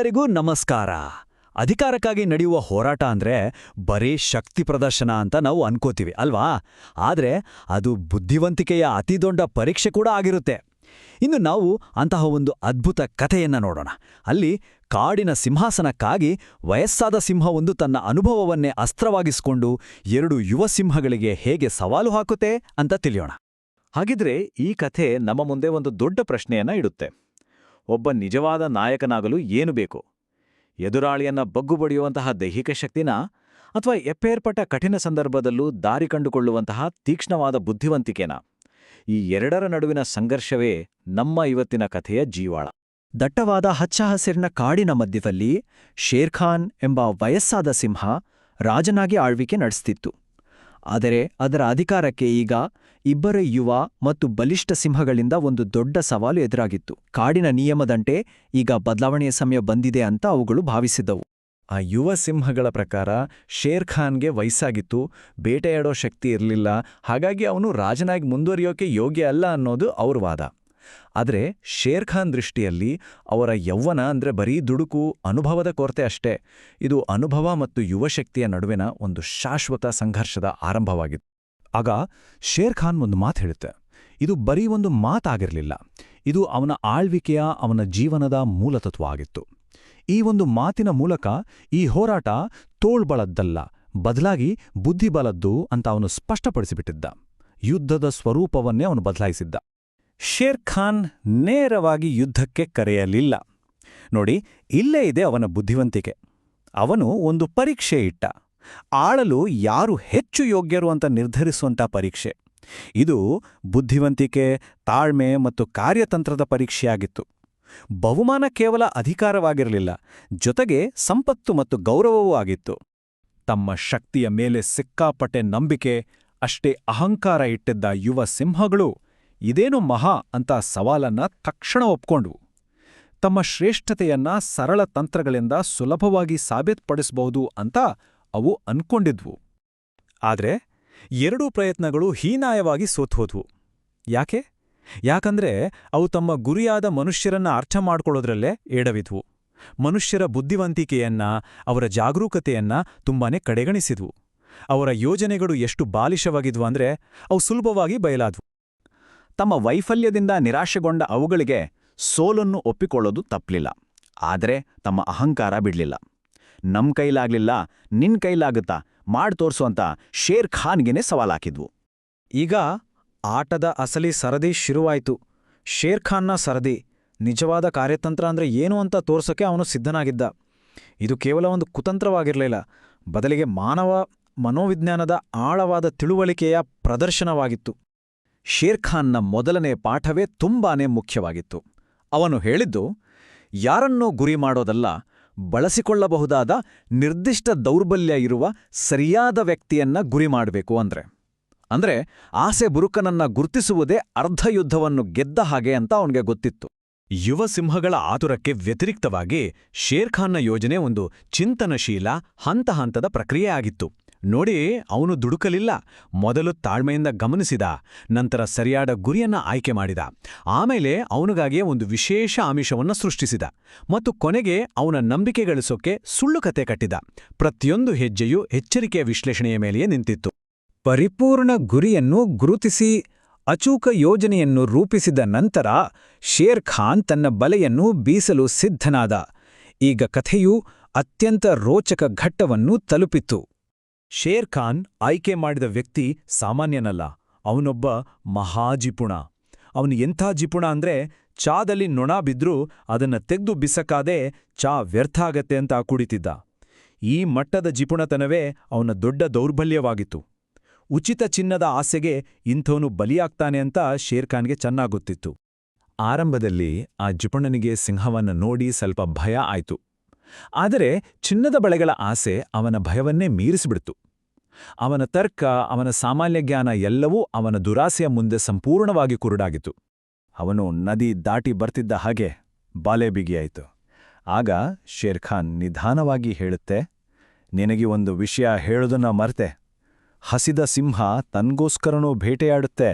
ಎಲ್ಲರಿಗೂ ನಮಸ್ಕಾರ. ಅಧಿಕಾರಕ್ಕಾಗಿ ನಡೆಯುವ ಹೋರಾಟ ಅಂದ್ರೆ ಬರೀ ಶಕ್ತಿ ಪ್ರದರ್ಶನ ಅಂತ ನಾವು ಅನ್ಕೋತೀವಿ ಅಲ್ವಾ? ಆದ್ರೆ ಅದು ಬುದ್ಧಿವಂತಿಕೆಯ ಅತಿದೊಡ್ಡ ಪರೀಕ್ಷೆ ಕೂಡ ಆಗಿರುತ್ತೆ. ಇನ್ನು ನಾವು ಅಂತಹ ಒಂದು ಅದ್ಭುತ ಕಥೆಯನ್ನ ನೋಡೋಣ. ಅಲ್ಲಿ ಕಾಡಿನ ಸಿಂಹಾಸನಕ್ಕಾಗಿ ವಯಸ್ಸಾದ ಸಿಂಹವೊಂದು ತನ್ನ ಅನುಭವವನ್ನೇ ಅಸ್ತ್ರವಾಗಿಸಿಕೊಂಡು ಎರಡು ಯುವ ಸಿಂಹಗಳಿಗೆ ಹೇಗೆ ಸವಾಲು ಹಾಕುತ್ತೆ ಅಂತ ತಿಳಿಯೋಣ. ಹಾಗಿದ್ರೆ ಈ ಕಥೆ ನಮ್ಮ ಮುಂದೆ ಒಂದು ದೊಡ್ಡ ಪ್ರಶ್ನೆಯನ್ನ ಇಡುತ್ತೆ. ಒಬ್ಬ ನಿಜವಾದ ನಾಯಕನಾಗಲು ಏನು ಬೇಕು? ಎದುರಾಳಿಯನ್ನ ಬಗ್ಗು ಬಡಿಯುವಂತಹ ದೈಹಿಕ ಶಕ್ತಿನ, ಅಥವಾ ಎಪ್ಪೇರ್ಪಟ್ಟ ಕಠಿಣ ಸಂದರ್ಭದಲ್ಲೂ ದಾರಿ ಕಂಡುಕೊಳ್ಳುವಂತಹ ತೀಕ್ಷ್ಣವಾದ ಬುದ್ಧಿವಂತಿಕೆನ? ಈ ಎರಡರ ನಡುವಿನ ಸಂಘರ್ಷವೇ ನಮ್ಮ ಇವತ್ತಿನ ಕಥೆಯ ಜೀವಾಳ. ದಟ್ಟವಾದ ಹಚ್ಚ ಹಸಿರಿನ ಕಾಡಿನ ಮಧ್ಯದಲ್ಲಿ ಶೇರ್ಖಾನ್ ಎಂಬ ವಯಸ್ಸಾದ ಸಿಂಹ ರಾಜನಾಗಿ ಆಳ್ವಿಕೆ ನಡೆಸ್ತಿತ್ತು. ಆದರೆ ಅದರ ಅಧಿಕಾರಕ್ಕೆ ಈಗ ಇಬ್ಬರು ಯುವ ಮತ್ತು ಬಲಿಷ್ಠ ಸಿಂಹಗಳಿಂದ ಒಂದು ದೊಡ್ಡ ಸವಾಲು ಎದುರಾಗಿತ್ತು. ಕಾಡಿನ ನಿಯಮದಂತೆ ಈಗ ಬದಲಾವಣೆಯ ಸಮಯ ಬಂದಿದೆ ಅಂತ ಅವುಗಳು ಭಾವಿಸಿದವು. ಆ ಯುವ ಸಿಂಹಗಳ ಪ್ರಕಾರ ಶೇರ್ಖಾನ್ಗೆ ವಯಸ್ಸಾಗಿತ್ತು, ಬೇಟೆಯಾಡೋ ಶಕ್ತಿ ಇರಲಿಲ್ಲ, ಹಾಗಾಗಿ ಅವನು ರಾಜನಾಗಿ ಮುಂದುವರಿಯೋಕೆ ಯೋಗ್ಯ ಅಲ್ಲ ಅನ್ನೋದು ಅವ್ರ ವಾದ. ಆದರೆ ಶೇರ್ಖಾನ್ ದೃಷ್ಟಿಯಲ್ಲಿ ಅವರ ಯೌವನ ಅಂದ್ರೆ ಬರೀ ದುಡುಕು, ಅನುಭವದ ಕೊರತೆ ಅಷ್ಟೇ. ಇದು ಅನುಭವ ಮತ್ತು ಯುವಶಕ್ತಿಯ ನಡುವಿನ ಒಂದು ಶಾಶ್ವತ ಸಂಘರ್ಷದ ಆರಂಭವಾಗಿತ್ತು. ಆಗ ಶೇರ್ಖಾನ್ ಒಂದು ಮಾತು ಹೇಳುತ್ತೆ. ಇದು ಬರೀ ಒಂದು ಮಾತಾಗಿರಲಿಲ್ಲ, ಇದು ಅವನ ಆಳ್ವಿಕೆಯ, ಅವನ ಜೀವನದ ಮೂಲತತ್ವ ಆಗಿತ್ತು. ಈ ಒಂದು ಮಾತಿನ ಮೂಲಕ ಈ ಹೋರಾಟ ತೋಳ್ಬಳದ್ದಲ್ಲ, ಬದಲಾಗಿ ಬುದ್ಧಿಬಲದ್ದು ಅಂತ ಅವನು ಸ್ಪಷ್ಟಪಡಿಸಿಬಿಟ್ಟಿದ್ದ. ಯುದ್ಧದ ಸ್ವರೂಪವನ್ನೇ ಅವನು ಬದಲಾಯಿಸಿದ್ದ. ಶೇರ್ಖಾನ್ ನೇರವಾಗಿ ಯುದ್ಧಕ್ಕೆ ಕರೆಯಲಿಲ್ಲ. ನೋಡಿ, ಇಲ್ಲೇ ಇದೆ ಅವನ ಬುದ್ಧಿವಂತಿಕೆ. ಅವನು ಒಂದು ಪರೀಕ್ಷೆ ಇಟ್ಟ. ಆಳಲು ಯಾರು ಹೆಚ್ಚು ಯೋಗ್ಯರು ಅಂತ ನಿರ್ಧರಿಸುವಂಥ ಪರೀಕ್ಷೆ. ಇದು ಬುದ್ಧಿವಂತಿಕೆ, ತಾಳ್ಮೆ ಮತ್ತು ಕಾರ್ಯತಂತ್ರದ ಪರೀಕ್ಷೆಯಾಗಿತ್ತು. ಬಹುಮಾನ ಕೇವಲ ಅಧಿಕಾರವಾಗಿರಲಿಲ್ಲ, ಜೊತೆಗೆ ಸಂಪತ್ತು ಮತ್ತು ಗೌರವವೂ ಆಗಿತ್ತು. ತಮ್ಮ ಶಕ್ತಿಯ ಮೇಲೆ ಸಿಕ್ಕಾಪಟ್ಟೆ ನಂಬಿಕೆ, ಅಷ್ಟೇ ಅಹಂಕಾರ ಇಟ್ಟಿದ್ದ ಯುವ ಸಿಂಹಗಳು ಇದೇನು ಮಹಾ ಅಂತ ಸವಾಲನ್ನ ತಕ್ಷಣ ಒಪ್ಕೊಂಡ್ವು. ತಮ್ಮ ಶ್ರೇಷ್ಠತೆಯನ್ನ ಸರಳ ತಂತ್ರಗಳಿಂದ ಸುಲಭವಾಗಿ ಸಾಬೀತುಪಡಿಸಬಹುದು ಅಂತ ಅವು ಅನ್ಕೊಂಡಿದ್ವು. ಆದ್ರೆ ಎರಡೂ ಪ್ರಯತ್ನಗಳು ಹೀನಾಯವಾಗಿ ಸೋತ್ಹೋದ್ವು. ಯಾಕಂದ್ರೆ ಅವು ತಮ್ಮ ಗುರಿಯಾದ ಮನುಷ್ಯರನ್ನ ಅರ್ಥ ಮಾಡ್ಕೊಳ್ಳೋದ್ರಲ್ಲೇ ಎಡವಿದ್ವು. ಮನುಷ್ಯರ ಬುದ್ಧಿವಂತಿಕೆಯನ್ನ, ಅವರ ಜಾಗರೂಕತೆಯನ್ನ ತುಂಬಾನೇ ಕಡೆಗಣಿಸಿದ್ವು. ಅವರ ಯೋಜನೆಗಳು ಎಷ್ಟು ಬಾಲಿಶವಾಗಿದ್ವು ಅಂದ್ರೆ ಅವು ಸುಲಭವಾಗಿ ಬಯಲಾದ್ವು. ತಮ್ಮ ವೈಫಲ್ಯದಿಂದ ನಿರಾಶೆಗೊಂಡ ಅವುಗಳಿಗೆ ಸೋಲನ್ನು ಒಪ್ಪಿಕೊಳ್ಳೋದು ತಪ್ಪಲಿಲ್ಲ. ಆದರೆ ತಮ್ಮ ಅಹಂಕಾರ ಬಿಡ್ಲಿಲ್ಲ. ನಮ್ ಕೈಲಾಗ್ಲಿಲ್ಲ, ನಿನ್ ಕೈಲಾಗುತ್ತಾ, ಮಾಡ್ ತೋರ್ಸು ಅಂತ ಶೇರ್ಖಾನ್ಗೆನೆ ಸವಾಲಾಕಿದ್ವು. ಈಗ ಆಟದ ಅಸಲಿ ಸರದಿ ಶುರುವಾಯಿತು. ಶೇರ್ಖಾನ್ನ ಸರದಿ. ನಿಜವಾದ ಕಾರ್ಯತಂತ್ರ ಅಂದ್ರೆ ಏನು ಅಂತ ತೋರ್ಸೋಕೆ ಅವನು ಸಿದ್ಧನಾಗಿದ್ದ. ಇದು ಕೇವಲ ಒಂದು ಕುತಂತ್ರವಾಗಿರಲಿಲ್ಲ, ಬದಲಿಗೆ ಮಾನವ ಮನೋವಿಜ್ಞಾನದ ಆಳವಾದ ತಿಳುವಳಿಕೆಯ ಪ್ರದರ್ಶನವಾಗಿತ್ತು. ಶೇರ್ಖಾನ್ನ ಮೊದಲನೇ ಪಾಠವೇ ತುಂಬಾನೇ ಮುಖ್ಯವಾಗಿತ್ತು. ಅವನು ಹೇಳಿದ್ದು, ಯಾರನ್ನೋ ಗುರಿ ಮಾಡೋದಲ್ಲ, ಬಳಸಿಕೊಳ್ಳಬಹುದಾದ ನಿರ್ದಿಷ್ಟ ದೌರ್ಬಲ್ಯ ಇರುವ ಸರಿಯಾದ ವ್ಯಕ್ತಿಯನ್ನ ಗುರಿ ಮಾಡಬೇಕು ಅಂದ್ರೆ ಆಸೆ ಬುರುಕನನ್ನ ಗುರ್ತಿಸುವುದೇ ಅರ್ಧ ಯುದ್ಧವನ್ನು ಗೆದ್ದ ಹಾಗೆ ಅಂತ ಅವನಿಗೆ ಗೊತ್ತಿತ್ತು. ಯುವ ಸಿಂಹಗಳ ಆತುರಕ್ಕೆ ವ್ಯತಿರಿಕ್ತವಾಗಿ ಶೇರ್ಖಾನ್ನ ಯೋಜನೆ ಒಂದು ಚಿಂತನಶೀಲ, ಹಂತ ಹಂತದ ಪ್ರಕ್ರಿಯೆ ಆಗಿತ್ತು. ನೋಡಿ, ಅವನು ದುಡುಕಲಿಲ್ಲ. ಮೊದಲು ತಾಳ್ಮೆಯಿಂದ ಗಮನಿಸಿದ, ನಂತರ ಸರಿಯಾದ ಗುರಿಯನ್ನ ಆಯ್ಕೆ ಮಾಡಿದ, ಆಮೇಲೆ ಅವನಿಗಾಗಿಯೇ ಒಂದು ವಿಶೇಷ ಆಮಿಷವನ್ನ ಸೃಷ್ಟಿಸಿದ, ಮತ್ತು ಕೊನೆಗೆ ಅವನ ನಂಬಿಕೆ ಗಳಿಸೋಕೆ ಸುಳ್ಳು ಕತೆ ಕಟ್ಟಿದ. ಪ್ರತಿಯೊಂದು ಹೆಜ್ಜೆಯೂ ಎಚ್ಚರಿಕೆಯ ವಿಶ್ಲೇಷಣೆಯ ಮೇಲೆಯೇ ನಿಂತಿತ್ತು. ಪರಿಪೂರ್ಣ ಗುರಿಯನ್ನು ಗುರುತಿಸಿ ಅಚೂಕ ಯೋಜನೆಯನ್ನು ರೂಪಿಸಿದ ನಂತರ ಶೇರ್ಖಾನ್ ತನ್ನ ಬಲೆಯನ್ನು ಬೀಸಲು ಸಿದ್ಧನಾದ. ಈಗ ಕಥೆಯು ಅತ್ಯಂತ ರೋಚಕ ಘಟ್ಟವನ್ನು ತಲುಪಿತ್ತು. ಶೇರ್ಖಾನ್ ಆಯ್ಕೆ ಮಾಡಿದ ವ್ಯಕ್ತಿ ಸಾಮಾನ್ಯನಲ್ಲ, ಅವನೊಬ್ಬ ಮಹಾಜಿಪುಣ. ಅವನು ಎಂಥ ಜಿಪುಣ ಅಂದ್ರೆ ಚಾದಲ್ಲಿ ನೊಣ ಬಿದ್ರೂ ಅದನ್ನ ತೆಗೆದು ಬಿಸಕಾದೆ ಚಾ ವ್ಯರ್ಥ ಆಗತ್ತೆ ಅಂತ ಕುಡಿತಿದ್ದ. ಈ ಮಟ್ಟದ ಜಿಪುಣತನವೇ ಅವನ ದೊಡ್ಡ ದೌರ್ಬಲ್ಯವಾಗಿತ್ತು. ಉಚಿತ ಚಿನ್ನದ ಆಸೆಗೆ ಇಂಥವನು ಬಲಿಯಾಗ್ತಾನೆ ಅಂತ ಶೇರ್ಖಾನ್ಗೆ ಚೆನ್ನಾಗೊತ್ತಿತ್ತು. ಆರಂಭದಲ್ಲಿ ಆ ಜಿಪುಣನಿಗೆ ಸಿಂಹವನ್ನು ನೋಡಿ ಸ್ವಲ್ಪ ಭಯ ಆಯ್ತು. ಆದರೆ ಚಿನ್ನದ ಬಳೆಗಳ ಆಸೆ ಅವನ ಭಯವನ್ನೇ ಮೀರಿಸಿಬಿಡ್ತು. ಅವನ ತರ್ಕ, ಅವನ ಸಾಮಾನ್ಯ ಜ್ಞಾನ ಎಲ್ಲವೂ ಅವನ ದುರಾಸೆಯ ಮುಂದೆ ಸಂಪೂರ್ಣವಾಗಿ ಕುರುಡಾಗಿತ್ತು. ಅವನು ನದಿ ದಾಟಿ ಬರ್ತಿದ್ದ ಹಾಗೆ ಬಾಲೆ ಬಿಗಿಯಾಯಿತು. ಆಗ ಶೇರ್ಖಾನ್ ನಿಧಾನವಾಗಿ ಹೇಳುತ್ತೆ, ನಿನಗೆ ಒಂದು ವಿಷಯ ಹೇಳೋದನ್ನ ಮರ್ತೆ. ಹಸಿದ ಸಿಂಹ ತನ್ಗೋಸ್ಕರನೂ ಬೇಟೆಯಾಡುತ್ತೆ.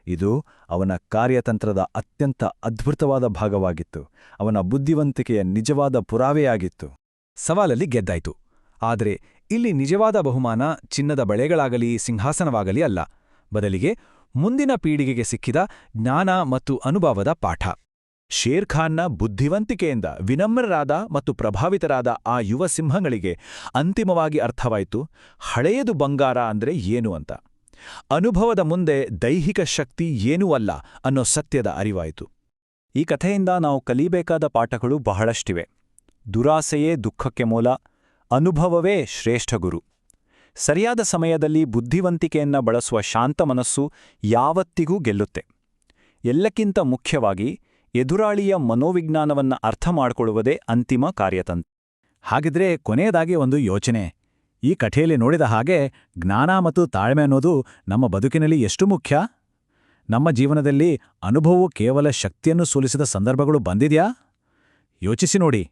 ಇದು ಅವನ ಕಾರ್ಯತಂತ್ರದ ಅತ್ಯಂತ ಅದ್ಭುತವಾದ ಭಾಗವಾಗಿತ್ತು, ಅವನ ಬುದ್ಧಿವಂತಿಕೆಯ ನಿಜವಾದ ಪುರಾವೆಯಾಗಿತ್ತು. ಸವಾಲಲ್ಲಿ ಗೆದ್ದಾಯ್ತು. ಆದರೆ ಇಲ್ಲಿ ನಿಜವಾದ ಬಹುಮಾನ ಚಿನ್ನದ ಬಳೆಗಳಾಗಲಿ ಸಿಂಹಾಸನವಾಗಲಿ ಅಲ್ಲ, ಬದಲಿಗೆ ಮುಂದಿನ ಪೀಳಿಗೆಗೆ ಸಿಕ್ಕಿದ ಜ್ಞಾನ ಮತ್ತು ಅನುಭವದ ಪಾಠ. ಶೇರ್ ಖಾನ್ನ ಬುದ್ಧಿವಂತಿಕೆಯಿಂದ ವಿನಮ್ರರಾದ ಮತ್ತು ಪ್ರಭಾವಿತರಾದ ಆ ಯುವ ಸಿಂಹಗಳಿಗೆ ಅಂತಿಮವಾಗಿ ಅರ್ಥವಾಯಿತು ಹಳೆಯದು ಬಂಗಾರ ಅಂದ್ರೆ ಏನು ಅಂತ. ಅನುಭವದ ಮುಂದೆ ದೈಹಿಕ ಶಕ್ತಿ ಏನೂ ಅಲ್ಲ ಅನ್ನೋ ಸತ್ಯದ ಅರಿವಾಯಿತು. ಈ ಕಥೆಯಿಂದ ನಾವು ಕಲಿಬೇಕಾದ ಪಾಠಗಳು ಬಹಳಷ್ಟಿವೆ. ದುರಾಸೆಯೇ ದುಃಖಕ್ಕೆ ಮೂಲ, ಅನುಭವವೇ ಶ್ರೇಷ್ಠ ಗುರು. ಸರಿಯಾದ ಸಮಯದಲ್ಲಿ ಬುದ್ಧಿವಂತಿಕೆಯನ್ನ ಬಳಸುವ ಶಾಂತ ಮನಸ್ಸು ಯಾವತ್ತಿಗೂ ಗೆಲ್ಲುತ್ತೆ. ಎಲ್ಲಕ್ಕಿಂತ ಮುಖ್ಯವಾಗಿ ಎದುರಾಳಿಯ ಮನೋವಿಜ್ಞಾನವನ್ನ ಅರ್ಥ ಮಾಡಿಕೊಳ್ಳುವುದೇ ಅಂತಿಮ ಕಾರ್ಯತಂತ್ರ. ಹಾಗಿದ್ರೆ ಕೊನೆಯದಾಗಿ ಒಂದು ಯೋಚನೆ. ಈ ಕಥೆಯಲ್ಲಿ ನೋಡಿದ ಹಾಗೆ ಜ್ಞಾನ ಮತ್ತು ತಾಳ್ಮೆ ಅನ್ನೋದು ನಮ್ಮ ಬದುಕಿನಲ್ಲಿ ಎಷ್ಟು ಮುಖ್ಯ? ನಮ್ಮ ಜೀವನದಲ್ಲಿ ಅನುಭವವು ಕೇವಲ ಶಕ್ತಿಯನ್ನು ಸೋಲಿಸಿದ ಸಂದರ್ಭಗಳು ಬಂದಿದ್ಯಾ? ಯೋಚಿಸಿ ನೋಡಿ.